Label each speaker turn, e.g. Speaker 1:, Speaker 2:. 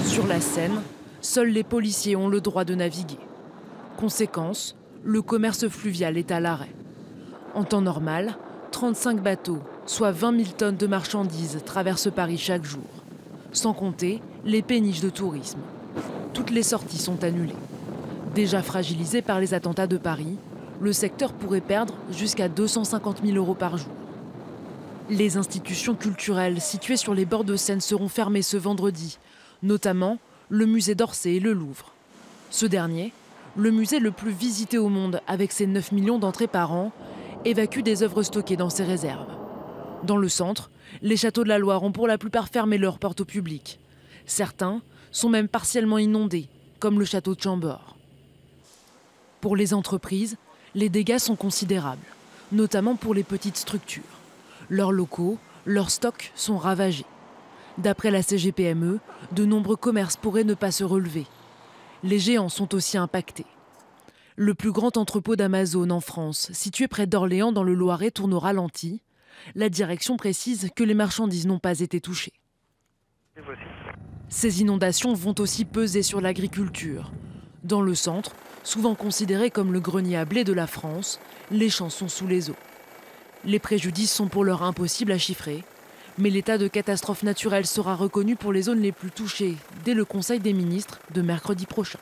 Speaker 1: Sur la Seine, seuls les policiers ont le droit de naviguer. Conséquence, le commerce fluvial est à l'arrêt. En temps normal, 35 bateaux, soit 20 000 tonnes de marchandises, traversent Paris chaque jour. Sans compter les péniches de tourisme. Toutes les sorties sont annulées. Déjà fragilisé par les attentats de Paris, le secteur pourrait perdre jusqu'à 250 000 € par jour. Les institutions culturelles situées sur les bords de Seine seront fermées ce vendredi, notamment le musée d'Orsay et le Louvre. Ce dernier, le musée le plus visité au monde avec ses 9 millions d'entrées par an, évacue des œuvres stockées dans ses réserves. Dans le centre, les châteaux de la Loire ont pour la plupart fermé leurs portes au public. Certains sont même partiellement inondés, comme le château de Chambord. Pour les entreprises, les dégâts sont considérables, notamment pour les petites structures. Leurs locaux, leurs stocks sont ravagés. D'après la CGPME, de nombreux commerces pourraient ne pas se relever. Les géants sont aussi impactés. Le plus grand entrepôt d'Amazon en France, situé près d'Orléans dans le Loiret, tourne au ralenti. La direction précise que les marchandises n'ont pas été touchées. Ces inondations vont aussi peser sur l'agriculture. Dans le centre, souvent considéré comme le grenier à blé de la France, les champs sont sous les eaux. Les préjudices sont pour l'heure impossibles à chiffrer, mais l'état de catastrophe naturelle sera reconnu pour les zones les plus touchées dès le Conseil des ministres de mercredi prochain.